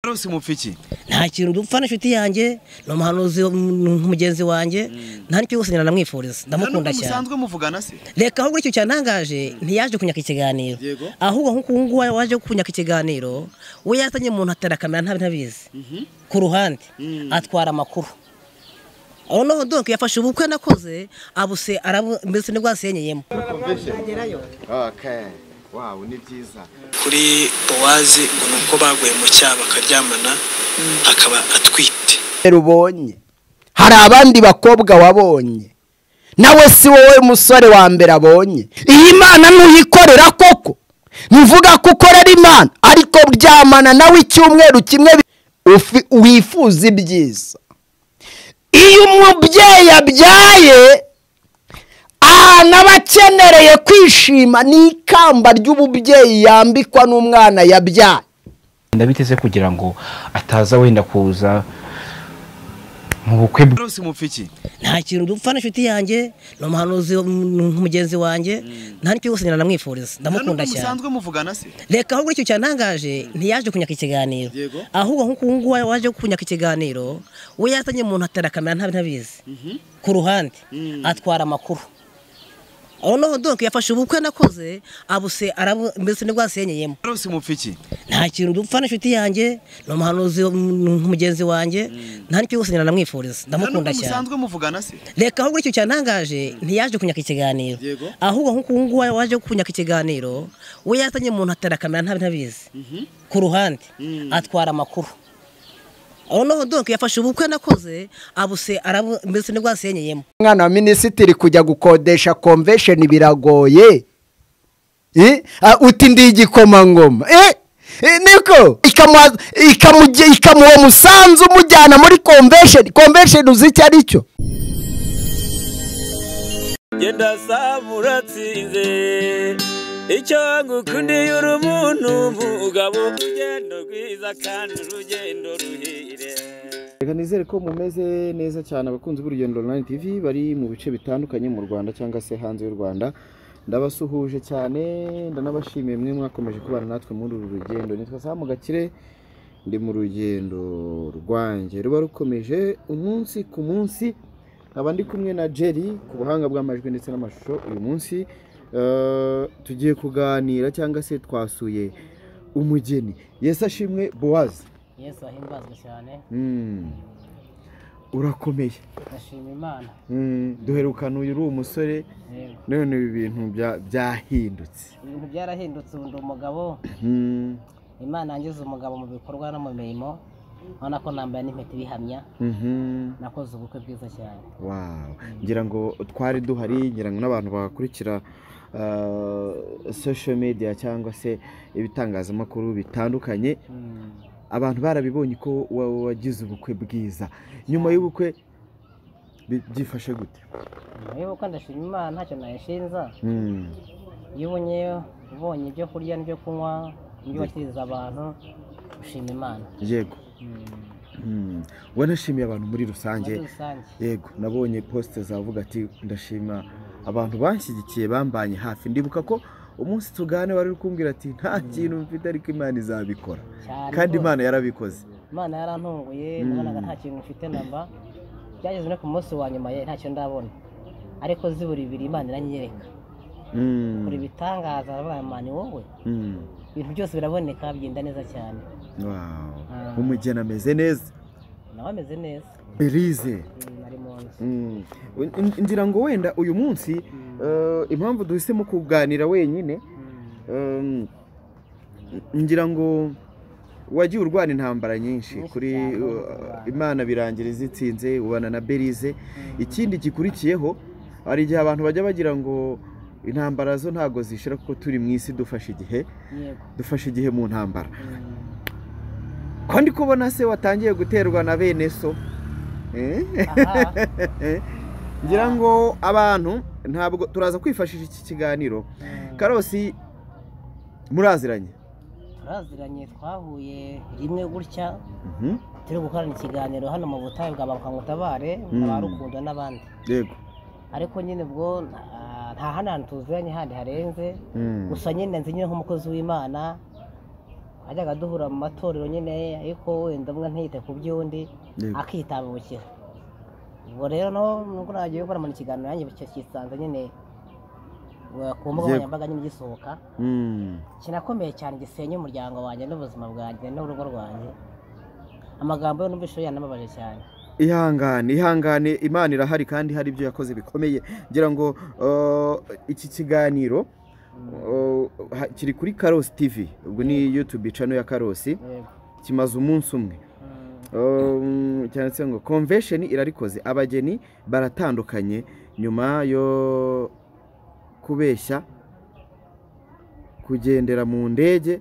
Rose mupfiki nta kintu dupfa n'inshuti yanjye no muhanuzi umugenzi wanjye nta nicyo gusinyana namwifuriza ndamukunda cyane musanzwe muvugana se reka ahubwo icyo cyantangaje ntiyaje kunyaka ikiganiro ahubwo nk'uko waje kunyaka ikiganiro we yazanye umuntu atera kamera ntabizi ku ruhande atwara amakuru noneho donc yafashe ubukwe nakoze abuse mbese nibwo asenyeyemo okay wow ni byiza kuri Bowazi ngo nuko baguye mu cyaha bakaryamana akaba atwite rubonye hari abandi bakobwa wabonye nawe si wowe musore wa mbere abonye iyi Imana nuyikorera koko muvuga ko ukorera Imana ariko byamana nawe icyumweru kimwe wifuza ibyiza iyo umubyeyi abyaye n'abakenereye kwishima n'ikamba ry'ububyeyi yambikwa n'umwana yabyaye ndabiteze kugira ngo ataza wenda kuza mu bukwe Rose mupfiki nta kintu dupfa n'inshuti yanjye no muhanuzi umugenzi wanjye nta nicyo gusinyana namwifuriza ndamukunda cyane musanzwe muvugana se reka ahubwo icyo cyantangaje ntiyaje kunyaka ikiganiro ahubwo nk'uko waje kunyaka ikiganiro we yazanye umuntu atera kamera ntabizi ku ruhande atwara amakuru noneho donc yafashe ubukwe nakoze abuse mbese nibwo asenyeyemo Rose mupfiki nta kintu dupfa n'inshuti yanjye no muhanuzi umugenzi wanjye nta nicyo gusinyana namwifuriza ndamukunda cyane musanzwe muvugana se reka ahubwo icyo cyantangaje ntiyaje kunyaka ikiganiro ahubwo nk'uko waje kunyaka ikiganiro we yazanye umuntu atera kamera ntabizi ku ruhande atwara amakuru noneho donc yafashe ubukwe nakoze abuse mbese nibwo asenyeyemo umwana wa minisitiri kujya gukodesha convention biragoye uti ndi igikomangoma niko ikamuha musanzu umujyana muri convention uzi icyo ari cyo genda samuratsinze icyo ngukundiye uri umuntu mugabo urugendo rwiza kandi urugendo ruhire. Reka nizere ko mumeze neza cyane abakunzi b'Urugendo Online TV bari mu bice bitandukanye mu Rwanda cyangwa se hanze y'u Rwanda. Ndabasuhuje cyane ndanabashimiye mwe mwakomeje kubana natwe muri uru rugendo. Nitwa Sam Gakire ndi mu rugendo rwanjye ruba rukomeje umunsi ku munsi. Nkaba ndi kumwe na Jerry ku buhanga bw'amajwi ndetse n'amashusho. Uyu munsi tugiye kuganira cyangwa se twasuye umugeni. Yesu ashimwe Bowazi. Yesu ahimbazwe cyane. Urakomeye. Ndashima Imana. Duherukana uyu uri umusore none ibi bintu byahindutse. Ibintu byarahindutse undi umugabo. Imana yangize umugabo mu bikorwa no mu mirimo. Ubona ko nambaye n'impeta bihamya. Nakoze ubukwe bwiza cyane. Wow. Ngira ngo twari duhari, ngira ngo n'abantu bakurikira social media cyangwa se ibitangazamakuru bitandukanye. Abantu barabibonye ko wagize ubukwe bwiza. Nyuma y'ubukwe byifashe gute? Y'ubukwe ndashima Imana ntacyo nayishinza. Iyo ubonye ibyo kurya n'ibyo kunywa, ibyo wakiriza abantu, ushima Imana. Yego. Wanashimiye abantu muri rusange. Yego, nabonye poste zavuga ati ndashima abantu banshyigikiye bambanye hafi. Ndibuka ko umunsi tugane wari kumbwira ati nta kintu mfite ariko Imana izabikora. Kandi Imana yarabikoze. Imana yarantunguye, nabonaga nta kintu mfite namba. Byageze no ku munsi wa nyuma ntacyo ndabona. Ariko ziburi bibiri Imana iranyereka. Kuri bitangaza aravuga Imana wowe. Ibintu byose biraboneka bigenda neza cyane. Wow. Umugeni ameze neza. Nawe ameze neza. Berize. Ari mu nzu. Ngira ngo wenda uyu munsi impamvu duhisemo kuganira wenyine ngira ngo wagiye urwana intambara nyinshi kuri Imana birangira izitsinze ubana na Berize. Ikindi gikurikiyeho hari igihe abantu bajya bagira ngo intambara zo ntago zishira kuko turi mu isi dufashe igihe mu ntambara. Kandi kubona se watangiye guterwa na bene so ngira ngo abantu ntabwo turaza kwifashisha iki kiganiro. Karosi muraziranye? Turaziranye, twahuye rimwe gutya turi gukorana ikiganiro hano mu butayu bwa Bakangutabare abarukundo n'abandi. Yego. Ariko nyine bwo nta hantu tuziranye handi harenze gusa nyine nzi nyine nk'umukozi w'Imana ajyaga duhura mu matorero nyine ariko wenda umwe ntiyite ku by'undi akitabukira ubwo rero nubwo nagiye gukora mu kiganiro yanjye kisanze nyine ku mbuga nkoranyambaga nyine gisohoka kinakomeye cyane gisenya umuryango wanjye n'ubuzima bwanjye n'urugo rwanjye amagambo yo numvise yanamabaje cyane ihangane Imana irahari kandi hari ibyo yakoze bikomeye ngira ngo iki kiganiro kiri kuri Karosi TV ubwo ni YouTube channel ya Karosi kimaze umunsi umwe cyanditse ngo convention irarikoze abageni baratandukanye nyuma yo kubeshya kugendera mu ndege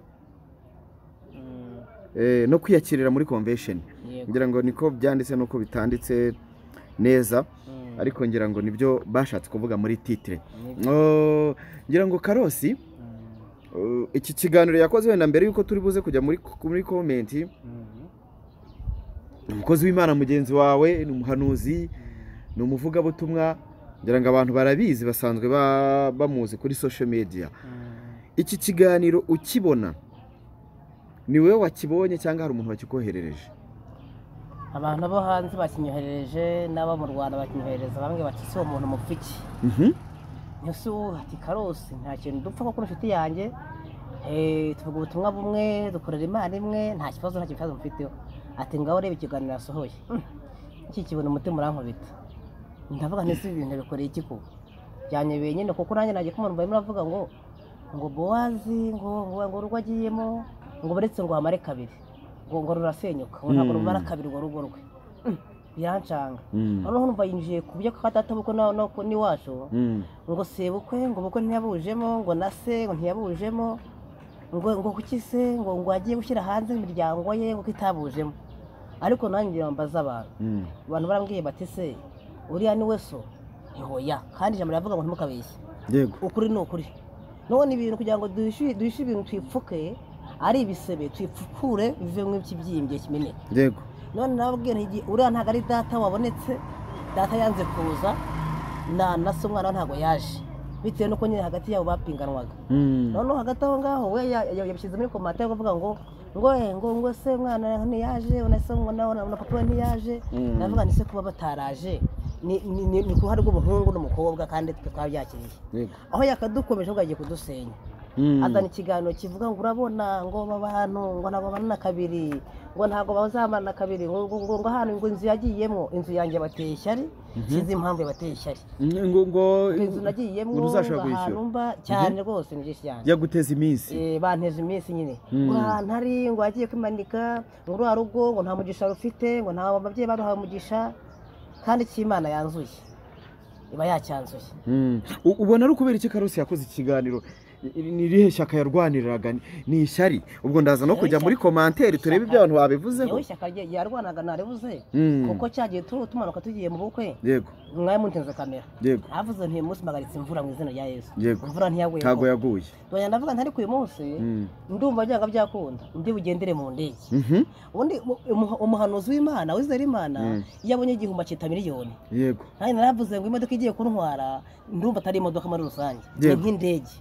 no kwiyakirira muri convention ngira ngo niko byanditse nuko bitanditse neza ariko ngira ngo nibyo bashatse kuvuga muri titre ngira ngo Karosi iki kiganiro yakoze wenda mbere yuko turi buze kujya muri comment umukozi w'Imana mugenzi wawe ni umuhanuzi ni umuvugabutumwa ngira ngo abantu barabizi basanzwe bamuzi kuri social media iki kiganiro ukibona ni wewe wakibonye cyangwa hari umuntu wakikoherereje abantu bo hanze bakinyoherereje n'abo mu Rwanda bakinyohereza bamwe bati si umuntu mupfiki nyo ati Karosi nta kintu dupfa ko inshuti yanjye tuvuga ubutumwa bumwe dukorera Imana imwe nta kibazo mfiteho ati ngaho reba ikiganiro yasohoye iki kibona umutima urankubita ndavuga nese ibintu bikoreye iki ko byanyebeye nyine kuko nanjye nagiye kumva muravuga ngo Bowazi ngo urugo agiyemo ngo baretse ngo amare kabiri ngo rurasenyuka ngo ntabwo rumara kabiri ngo rugo rwe birancanga noneho numva yinjiye ku byo katatabuko no ni wacu ngo sebukwe ngo bukwe ntiyabujemo ngo nase ngo ntiyabujemo ngo kuki se ngo agiye gushyira hanze imiryango ye ngo itabujemo ariko nanjye mbaza abantu barambwiye bati se uriya ni we so ntihoya kandi ijambo riravuga ngo ntimukabeshye ukuri ni ukuri none ibintu kugira ngo duhishe ibintu twipfuke ari ibisebe twipfukure bivemo ikibyimbye kimeneka yego none nababwiye uriya ntabwo ari data wabonetse data yanze kuza na se umwana ntabwo yaje bitewe nuko nyine hagati yabo bapinganwaga noneho hagati aho ngaho we yabishyize muri komante yo kuvuga ngo se umwana ntiyaje unase na papa we ntiyaje navuga ni se kuba bataraje ni ku ruhare rw'umuhungu n'umukobwa kandi twabyakiriye aho yakadukomeje ngo agiye kudusenya azana ikiganiro kivuga ngo urabona ngo abantu ngo ntabwo bamana kabiri ngo ntabwo bazamana kabiri ngo hano ngo inzu yagiyemo inzu yanjye bateye ishyari sinzi impamvu yabateye ishyari ngo inzu nagiyemo uzashaka kwishyura cyane rwose ni byinshi cyane yaguteza iminsi banteje iminsi nyine ngo ahantu hari ngo agiye kwimanika ngo uriya rugo ngo nta mugisha rufite ngo nta babyeyi baruhawe umugisha kandi cy'Imana yanzuye iba yacyanzuye ubona ari ukubera iki Karosi yakoze ikiganiro ni irihe shyaka yarwaniraga ni ishyari ubwo ndaza no kujya muri commentaire turebe ibyo abantu babivuzeho yewe shyaka yarwanaga narebuze kuko cyagiye tumanuka tugiye mu bukwe yego mwaye muntenze kamera yego havuze nti munsi magaritse imvura mu izina rya Yesu yego imvura ntiyaguye ntago yaguye donya ndavuga ntari ku munsi ndumva byanga byakunda ndi bugendere mu ndege ubundi umuhanuzi w'Imana wizera Imana yabonye igihumba cyita miliyoni yego kandi naravuze ngo imodoka igiye kuntwara ndumva atari imodoka muri rusange ni nk'indege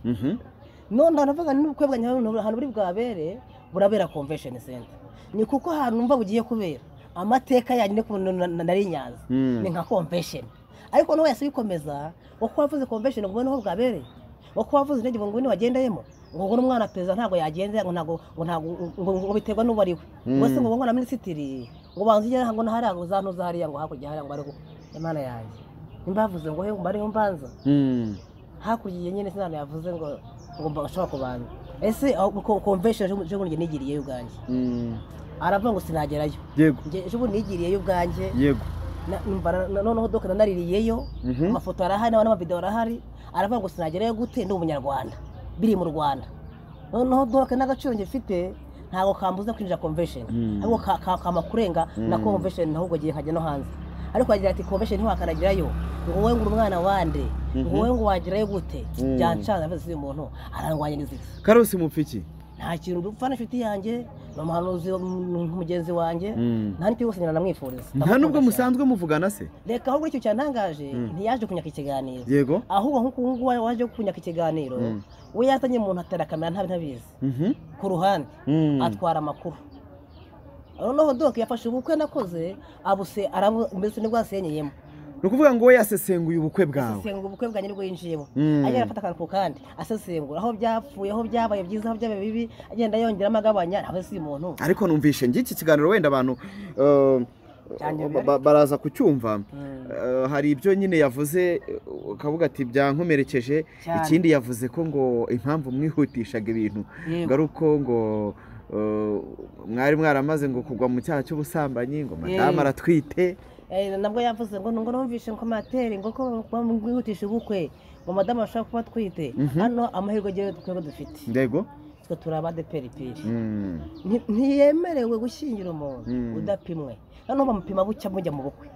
none ndavuga n'ubukwe bwa ahantu buri bwabere burabera convention center ni kuko ahantu numva bugiye kubera amateka yanjye nari nyaza ni nka convention ariko no yase bikomeza uko wavuze convention ngo niho bwabere uko wavuze ndege ngo ni wagendayemo ngo n'umwana peza ntago yagenze ngo biterwa n'ubu ari we wese ngo ngo na minisitiri ngo banzigera ngo nahari ngo zantu zahariya ngo hakurya hari ngo ari Imana yanjye imbavuze ngo he mbariho mbanza hakurya nyine sinana yavuze ngo bashobora kubanza ese convention je ngo nigiriye ubwanjye aravuga ngo sinagerayo yego je ngo nigiriye ubwanjye yego noneho doka naririyeyo amafoto arahari n'amavideo arahari aravuga ngo sinagerayo gute ndi umunyarwanda biri mu Rwanda noneho doka n'agaciro ngifite ntago kambuza kwinjira convention ahubwo kamakurenga na convention ahubwo giye nkajya no hanze ariko agira ati convention ntiwakanagirayo ngo wowe ngo umwana wande ngo wowe ngo wagirayo gute byancana bivuze uyu muntu arangwanye n'iziki Karosi mupfiki nta kintu dupfa n'inshuti yanjye ni umuhanuzi mugenzi wanjye nta n'icyo yose namwifuriza nta nubwo musanzwe muvugana se reka ahubwo icyo cyantangaje ntiyaje kunyaka ikiganiro yego ahubwo nk'uko nguwo waje kunyaka ikiganiro we yazanye umuntu atera kamera ntabizi ku ruhande atwara amakuru noneho doke yafashe ubukwe nakoze abuse mbese nibwo yasenyeyemo ni ukuvuga ngo we yasesenguye ubukwe bwawe asesengura ubukwe bwanjye nibwo yinjiyemo agenda afata akantu ku kandi asesengura aho byapfuye aho byabaye byiza aho byabaye bibi agenda yongeramo agabanya ntawe si umuntu ariko numvishe ngiki kiganiro wenda abantu baraza kucyumva hari ibyo nyine yavuze ukavuga ati byankomerekeje ikindi yavuze ko ngo impamvu mwihutishaga ibintu ngo ari uko ngo mwari mwaramaze ngo kugwa mu cyaha cy'ubusambanyi ngo madamu aratwite nabwo yavuze ngo numvishe ngo materi ngo ko mwihutisha ubukwe ngo madamu ashobora kuba atwite hano amahirwe agiye twebwe dufite ndego twe turi abadeperipiri ntiyemerewe gushyingira umuntu udapimwe hano bamupima bucya mujya mu bukwe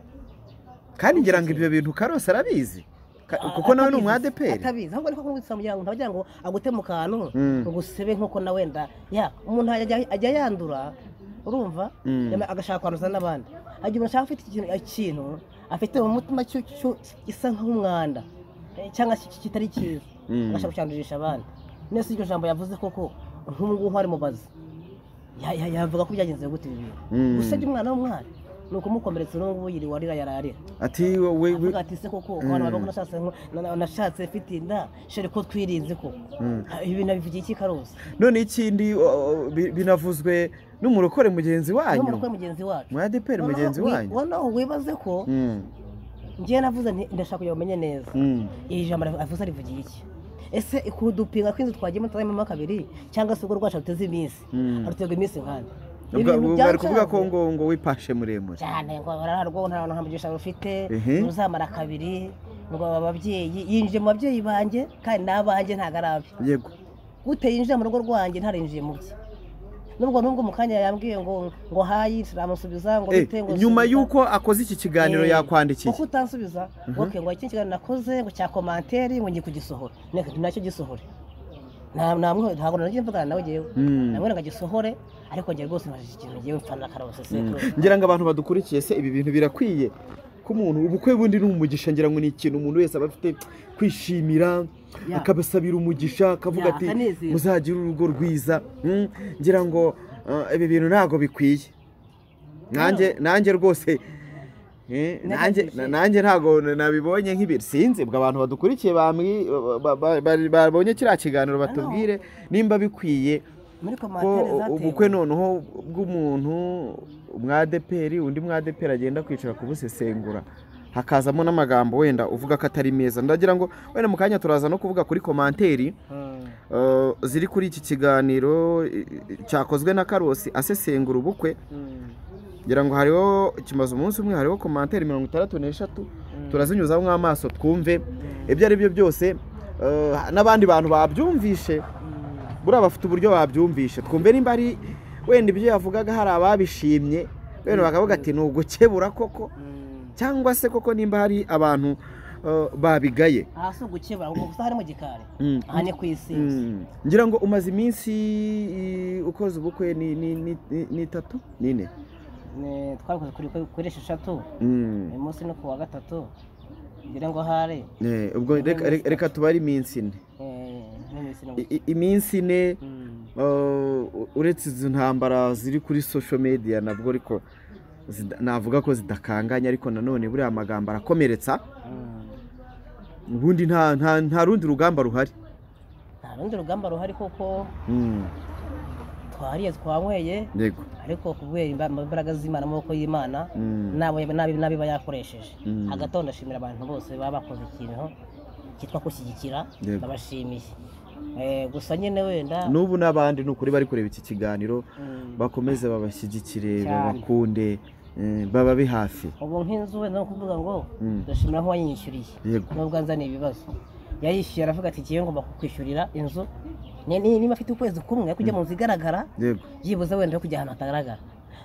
kandi ngira ngo ibyo bintu Karose arabizi kuko nawe ni umwadeperi atabizi ahubwo niko kumwitsa mu gihango ntabagira ngo agute mu kantu ngo gusebe nkuko na wenda umuntu ajya yandura urumva agashaka kwanduza n'abandi agira umuntu ashaka afite ikintu afite mu mutima gisa nk'umwanda cyangwa kitari cyiza agashaka gucyandurisha abandi nese iryo jambo yavuze koko nk'ubu ari mubazi yavuga ko byagenze gute ibi bintu usabye umwana w'umwana ni ukumukomeretsa n'ubu yiriwe arira yararira ati avuga ati se koko abantu babona nashatse mfite inda shere ko twirinze ko ibi nabivugiye iki Karose none ikindi binavuzwe n'umurokore mugenzi wanyu n'umurokore mugenzi wacu mwadeperi mugenzi wanyu wonaho wibaze ko ngiye navuze ndashaka kugira umenye neza iri jambo avuze rivugiye iki ese ikudupinga kw'inzu twagiyemo tutazayemo kabiri cyangwa se ubwo rwacu ruteze iminsi arutega iminsi nkandi bari kuvuga ko ngo wipashe muremure cyane ngo barararwo nta mugisha rufite uzamara kabiri ngo ababyeyi yinjiye mu babyeyi banjye kandi n'abanjye ntago arabe yego gute yinjiye mu rugo rwanjye ntarinjiye mu bye nubwo mu kanya yambwiye ngo hayi turamusubiza ngo bitengo nyuma yuko akoze iki kiganiro yakwandikiye uko utansubiza ngo iki kiganiro nakoze ngo cya komanteri ngo ngiye kugisohora nacyo gisohore ntabwo nagiye mvugana nawe jewe namwe ngagisohore ariko ngiye rwose nkaje ikintu ngiye mfana Karose ngira ngo abantu badukurikiye se ibi bintu birakwiye ko umuntu ubukwe bundi ni umugisha ngira ngo ni ikintu umuntu wese aba afite kwishimira akabasabira umugisha akavuga ati muzagira urugo rwiza ngira ngo ibi bintu ntago bikwiye nanjye rwose nanjye ntago nabibonye nk'ibiri sinzi bwa abantu badukurikiye babonye kiriya kiganiro batubwire nimba bikwiye ko ubukwe noneho bw'umuntu umwadeperi undi mwadeperi agenda kwicara kubusesengura hakazamo n'amagambo wenda uvuga ko atari meza ndagira ngo wenda mu kanya turaza no kuvuga kuri komanteri ziri kuri iki kiganiro cyakozwe na Karose asesengura ubukwe ngira ngo hariho kimaze umunsi umwe hariho komanteri 63 turazinyuzamo amaso twumve ibyo ari byo byose n'abandi bantu babyumvishe buriya bafite uburyo babyumvishe twumve nimba ari wenda ibyo yavugaga hari ababishimye wenda bakavuga ati ni ugukebura koko cyangwa se koko nimba hari abantu babigaye hasi ugukebura ngo gusa hari mu gikari aha ni ku isi ngira ngo umaze iminsi ukoze ubukwe ni 3 4 twakoze kuri 6 uyu munsi no kuwa 3 ngira ngo hari ubwo reka tubare iminsi 4 iminsi 4 uretse izo ntambara ziri kuri social media nabwo ariko navuga ko zidakanganya ariko nanone buriya amagambo arakomeretsa ubundi nta rundi rugamba ruhari koko twariye twanyweye ariko kubera imbaraga z'Imana amaboko y'Imana nabi bayakoresheje hagati ndashimira abantu bose baba bakoze ikintu cyitwa kushyigikira babashimiye gusa nyine wenda n'ubu n'abandi ni ukuri bari kureba iki kiganiro bakomeze babashyigikire babakunde bababe hafi ubu nk'inzu wenda no kuvuga ngo ndashimira aho wanyishyuriye nubwo anzaniye ibibazo yayishyuye aravuga ati kiye ngomba kukwishyurira inzu niba afite ukwezi kumwe kujya mu nzu igaragara yibuze wenda yo kujya ahantu hatagaragara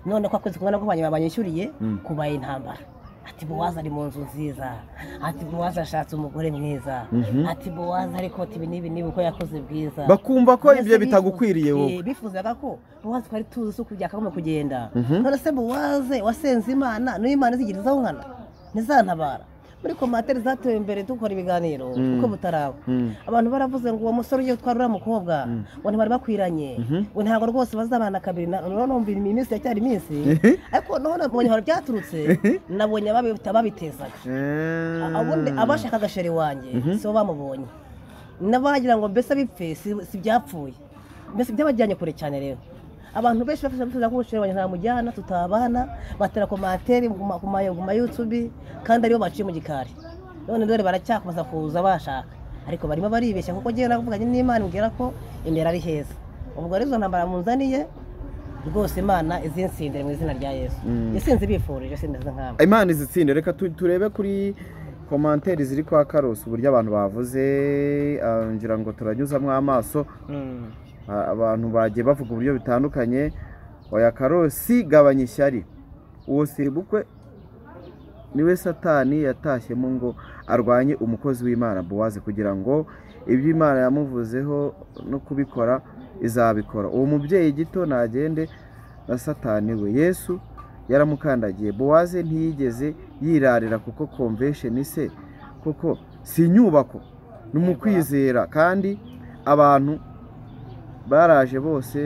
none ko akwezi kumwe nako banyishyuriye kubaye intambara ati Bowazi ari mu nzu nziza, ati Bowazi ashatse umugore mwiza, ati Bowazi ariko ibi n'ibi uko yakoze bwiza, bakumva ko ibyo bitagukwiriye wowe. bifuzaga ko Bowazi twari tuzi uko byakagomba kugenda. None se Bowazi wasenze Imana niyo Imana izigirizaho nkana ntizantabara. Muri komantere zatewe imbere dukora ibiganiro uko butaraba, abantu baravuze ngo uwo musore ugiye gutwara uriya mukobwa ngo ntibari bakwiranye, ngo ntabwo rwose bazabana kabiri. Numva iminsi yacyari iminsi, ariko none nabonye ahantu byaturutse, nabonye babitezaga. Abundi abashakaga sheri wanjye si bo bamubonye, n'abagira ngo mbese bipfe si byapfuye, mbese byabajyanye kure cyane. Rero abantu benshi bafite ko sheri wanjye ntamujyana, tutabana, batera komantere ku ma YouTube kandi aribo baciye mu gikari. None dore baracyakomeza kuza bashaka, ariko barimo baribeshya kuko ngiye navuganye n'Imana mbwira ko imbere ari heza. Ubwo rero ntambara munzaniye rwose, Imana izinsindire mu izina rya Yesu. Isinzi bifurije sindeze nk'aba. Imana izitsinde. Reka turebe kuri komantere ziri kwa Karosi uburyo abantu bavuze, ngira ngo turanyuzamo amaso. Abantu bagiye bavuga uburyo bitandukanye. Oya Karosi gabanya ishyari, uwo sibukwe niwe Satani yatashyemo ngo arwanye umukozi w'Imana Bowazi kugira ngo ibyo Imana yamuvuzeho no kubikora izabikora. Uwo mubyeyi gito nagende na Satani we. Yesu yaramukandagiye. Bowazi ntiyigeze yirarira kuko convention se kuko si inyubako, ni mu kwizera, kandi abantu baraje bose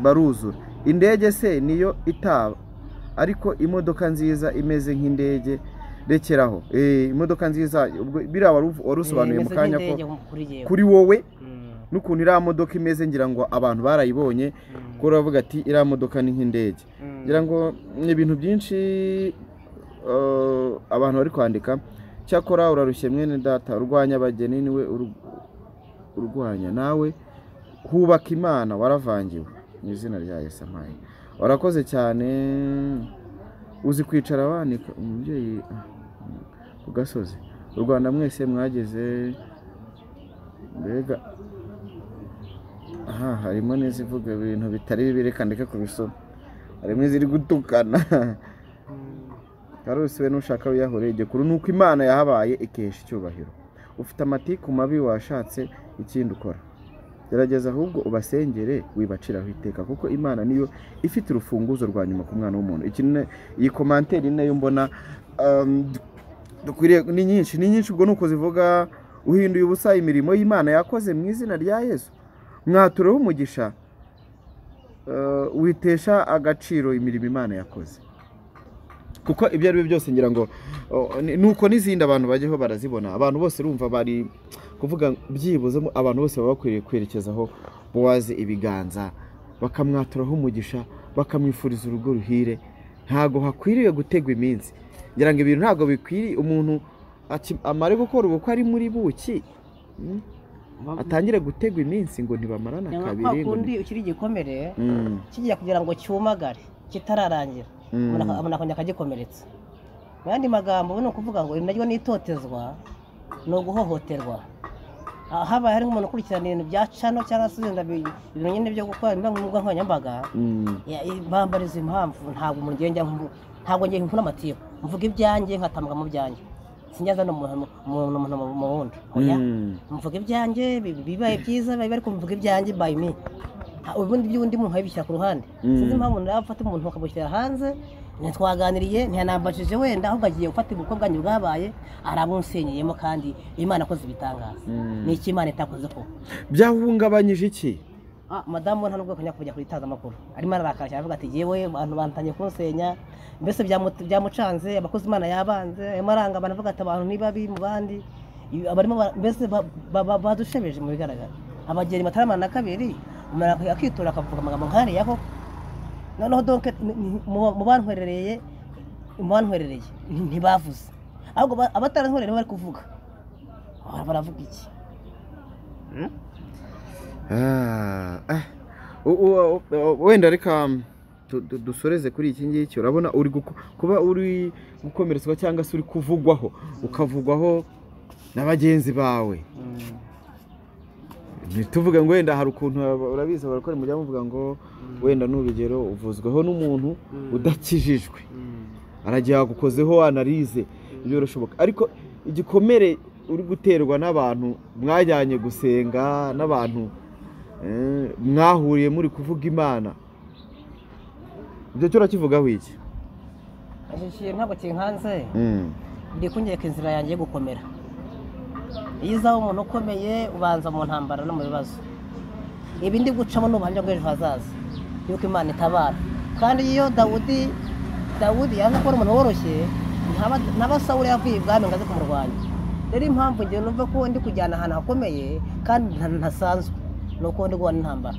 baruzura. Indege se niyo itaba, ariko imodoka nziza imeze nk'indege rekeraho. Imodoka nziza biriya warusobanuye mu kanya ko kuri wowe n'ukuntu iriya modoka imeze, ngira ngo abantu barayibonye ko uravuga ati iriya modoka ni nk'indege. ngira ngo ni ibintu byinshi abantu bari kwandika. Cyakora urarushye mwene data, urwanya abageni niwe urwanya nawe, hubaka Imana waravangiwe mu izina rya Yesu. Amaye warakoze cyane, uzi kwicara wanika umubyeyi ku gasozi. U Rwanda mwese mwageze, mbega harimo n'izivuga ibintu bitari bibi, reka ndeke kubisoma. Harimo iziri gutukana. Karosi we nushaka wiyahure, igikuru nuko Imana yahabaye ikesha icyubahiro. Ufite amatiku mabi washatse ikindi ukora, gerageza ahubwo ubasengere wibaciraho iteka, kuko Imana niyo ifite urufunguzo rwa nyuma ku mwana w'umuntu. Iyi komantere nayo mbona dukwiriye, ni nyinshi ubwo nuko zivuga. Uhinduye ubusa imirimo y'Imana yakoze mu izina rya Yesu, mwatureho umugisha, witesha agaciro imirimo Imana yakoze. Kuko ibyo ari byo byose ngira ngo nuko n'izindi abantu bajyeho barazibona. Abantu bose urumva bari kuvuga byibuze abantu bose baba bakwiriye kwerekezaho Bowazi ibiganza, bakamwaturaho umugisha, bakamwifuriza urugo ruhire. Ntago hakwiriye gutegwa iminsi. Ngira ngo ibintu ntago bikwiriye umuntu amare gukora ubukwe ari muri buki, atangire gutegwa iminsi ngo ntibamarana kabiri. Kundi ukiri igikomere kigiye kugira ngo cyumagare kitararangira, umuntu akongera akagikomeretsa. Mu yandi magambo ni ukuvuga ngo naryo nitotezwa, ni uguhohoterwa. Habaye hari nk'umuntu ukurikirana ibintu bya cano cyangwa se ibintu nyine byo gukora imbuga nkoranyambaga, bambariza impamvu. Ntabwo ngiye nkuna amatiyo, mvuga ibyanjye nkatamuka mu byanjye, sinyaza no mu wundi. Oya, mvuga ibyanjye bibaye byiza, ariko mvuga ibyanjye by me. Ubundi by'undi muntu abishyira ku ruhande. Sinzi impamvu nafata umuntu akamushyira hanze, ntitwaganiriye, ntiyanambajije wenda, ahubwo agiye gufata ubukwe bwanjye bwabaye, aramunsenyeyemo, kandi Imana akoze ibitangaza. Ni iki Imana itakoze ko byahungabanyije iki? Madamu nta nubwo kujya kuri itangazamakuru, arimo ararakara cyane, avuga ati yewe abantu bantangiye kunsenya, mbese byamucanze, abakozi Imana yabanze, arimo aranga abantu, avuga ati abantu ni babi mu bandi, abarimo mbese badushebeje mu bigaragara. Abageni bataramana na kabiri, umuntu akitura akavuga amagambo nkariya ko noneho donc mu bantwerereye ntibavuze, ahubwo abatarantwerereye bari kuvuga. Baravuga iki? Wenda reka dusoreze kuri iki ngiki. Urabona kuba uri gukomeretswa cyangwa se uri kuvugwaho, ukavugwaho na bagenzi bawe. Ntituvuge ngo wenda hari ukuntu urabizi barakora mujya muvuga ngo wenda n'urugero uvuzweho n'umuntu udakijijwe, aragiye agukozeho analize ibyo birashoboka ariko igikomere uri guterwa n'abantu mwajyanye gusenga n'abantu mwahuriye muri kuvuga Imana ibyo cyo urakivugaho iki Ashiye ntabwo kinkanze ndi kunyereka inzira yanjye yo gukomera iyo uzaho umuntu ukomeye ubanza mu ntambara no mu bibazo ibi ndi gucamo n'ubuhamya bw'ejo hazaza yuko Imana itabara kandi iyo Dawudi yaza kubona umuntu woroshye ntaba Sawuli yavuye ibwami ngo aze kumurwanya rero impamvu ngiye numva ko ndi kujyana ahantu hakomeye kandi ntasanzwe ni uko ndi guhana intambara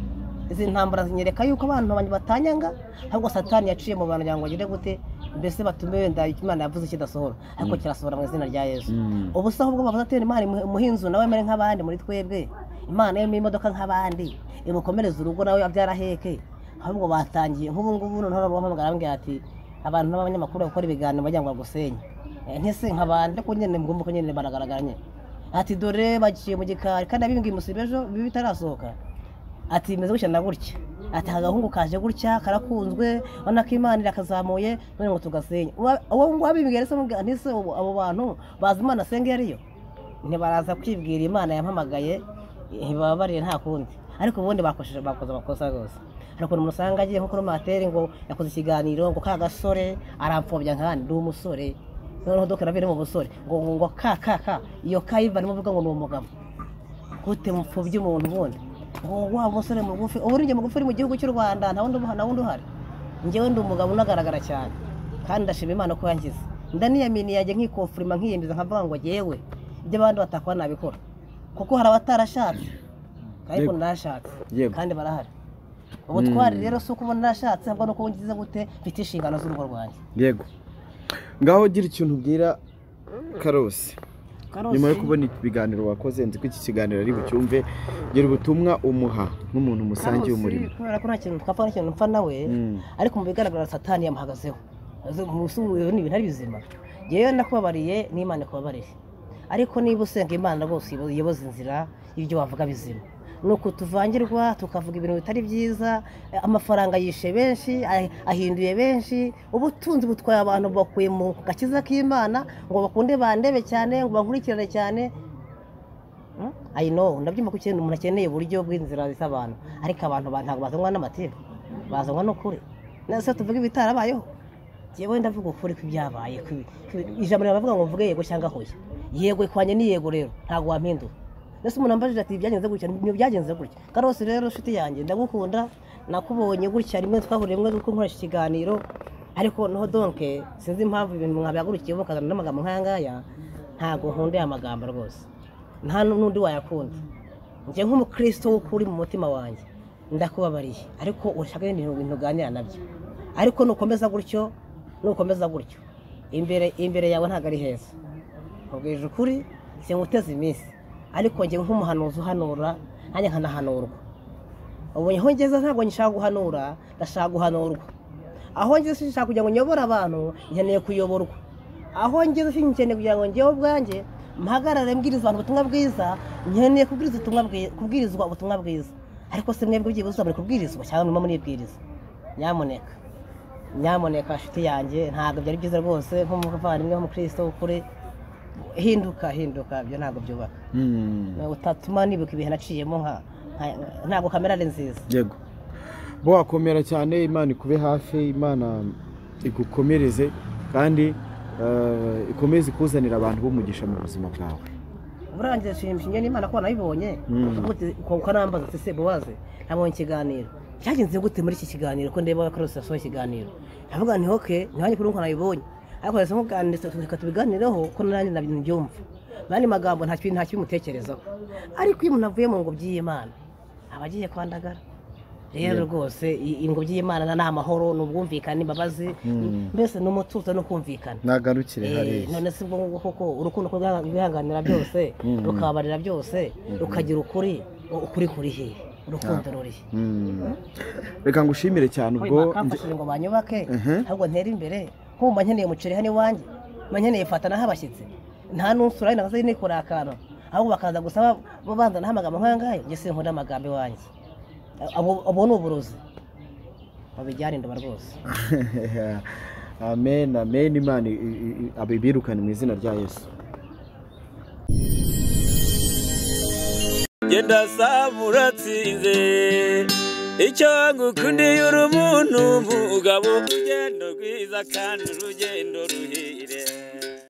izi ntambara zinyereka yuko abantu banjye batanyanga ahubwo Satani yaciye mu bantu kugira ngo agire gute mbese batume wenda Imana yavuze kidasohora ariko kirasohora mu izina rya Yesu ubu se ahubwo bavuze ati Imana umuhinzu nawe mere nk'abandi muri twebwe Imana yo mu imodoka nk'abandi imukomereza urugo nawe abyara heke ahubwo batangiye nk'ubu ngubu noneho bahamagara bambwira ati abantu n'abanyamakuru bakora ibiganiro bajya ngo bagusenye ntese nk'abandi ko nyine mugomba ko nyine baragaragara nyine ati dore bagiye mu gikari kandi abimbwiye musibe ejo bibi bitarasohoka ati bimeze gutya na gutya ati agahungu kaje gutya karakunzwe ubona ko Imana irakazamuye none ngo tugasenye uwo ngo abimbwiye rese ntise abo bantu bazi Imana asenga yariyo ntibaraza kwibwira Imana yampamagaye ntibabariye nta kundi ariko ubundi bakoze amakosa rwose ariko umuntu usanga agiye nko kuri materi ngo yakoze ikiganiro ngo ka gasore arampfobya nkandi ndi umusore noneho dokera biri mu busore ngo ka iyo kayiva ni muvuga ngo ni umugabo gute mupfobya umuntu ubundi ngo wa musore mugufi ubu njye mugufi uri mu gihugu cy'u Rwanda nta wundi uhari njyewe ndi umugabo unagaragara cyane kandi ndashima Imana ko yangize ndaniyamini yaje nkikofurima nkiyemeza nkavuga ngo yewe ibyo abandi batakwa nabikora kuko hari abatarashatse ariko narashatse kandi barahari ubutwari rero si uko ubona narashatse ahubwo nuko ngize gute mfite inshingano z'urugo rwanjye yego ngaho gira ikintu ubwira Karosi nyuma yo kubona ibiganiro wakoze nzi ko iki kiganiro ari bucyumve gira ubutumwa umuha nk'umuntu musangiye umurimo kubera ko nta kintu twapfa nta kintu mpfa nawe ariko mu bigaragara Satani yamuhagazeho musubiye n'ibintu ari bizima yewe nakubabariye n'Imana ikubabariye ariko niba usenga Imana rwose iyoboza inzira y'ibyo wavuga bizima nuko tuvangirwa tukavuga ibintu bitari byiza amafaranga yishe benshi ahinduye benshi ubutunzi butwaye abantu bakuye mu gakiza k'Imana ngo bakunde bandebe cyane ngo bankurikirane cyane I know ndabyumva ko umuntu akeneye uburyo bw'inzira z'abantu ariko abantu ntabwo bazanwa n'amatiku bazanwa n'ukuri nase tuvuga ibitarabayeho yewe ndavuga ukuri kw'ibyabaye ijambo riravuga ngo mvuge yego cyangwa hoya yego ikwanye ni yego rero ntabwo wampindura nese umuntu ambajije ati byagenze gutya byagenze gutya Karosi rero shuti yanjye ndagukunda nakubonye gutya rimwe twahuriye rimwe kuko nkoresha ikiganiro ariko no donke sinzi impamvu ibintu mwabihagurukiye mukazana n'amagambo nk'ayangaya ntabwo nkunda aya magambo rwose nta n'undi wayakunda njye nk'umukristo w'ukuri mu mutima wanjye ndakubabariye ariko urashaka ibintu uganira nabyo ariko nukomeza gutyo imbere yawe ntabwo ari heza ubwije ukuri sinkuteze iminsi ariko njye nk'umuhanuzi uhanura nanjye nkanahanurwa ubonye aho ngeze ntabwo nshaka guhanura ndashaka guhanurwa aho ngeze sinshaka kugira ngo nyobore abantu nkeneye kuyoborwa aho ngeze sinkeneye kugira ngo njyewe ubwanjye mpagarare mbwiriza abantu ubutumwa bwiza nkeneye kubwirizwa ubutumwa bwiza ariko se mwebwe byibuze muri kubwirizwa cyangwa murimo muribwiriza nyamuneka nshuti yanjye ntabwo byari byiza rwose nk'umuvandimwe w'umukristo w'ukuri hinduka byo ntabwo byubaka utatuma nibuka ibihe naciyemo ntabwo kamera ari nziza yego bo wakomera cyane Imana ikube hafi Imana igukomereze kandi ikomeze ikuzanira abantu b'umugisha mu buzima bwawe uburangiye nshimishije n'Imana ko nabibonye kuko nambaza se Bowaze nabonye ikiganiro cyagenze gute muri iki kiganiro ko ndeba Karosi yasohoye ikiganiro ndavuga nti okay ntanjye kuri uko nabibonye ariko rero muganiriza tubiganireho ko nanjye nabyumva bandi magambo nta kimutekerezaho ariko iyo umuntu avuye mu ngobyi y'Imana abagiye kwandagara rero rwose ingobyi y'Imana ni amahoro n'ubwumvikane imbabazi mbese n'umutuzo no kumvikana nagarukire hariya none si bwo koko urukundo rwihanganira byose rukabarira byose rukagira ukuri kuri he urukundo rurihe reka ngushimire cyane ubwo kamfashije ngo banyubake ahubwo ntere imbere nkumva nkeneye umuceri hano iwanjye nkeneye fata naho abashyitsi nta n'usura nagaze nikora akantu ahubwo bakaza gusaba babanza naho amagambo nk'ayangaya njye sinkunda amagambo iwanjye abo ni uburozi babijyana indoba rwose amen amen. Imana abibirukane mu izina rya Yesu. genda saba uratsinze icyo ngukundiye uri umuntu mugabo urugendo rwiza kandi urugendo ruhire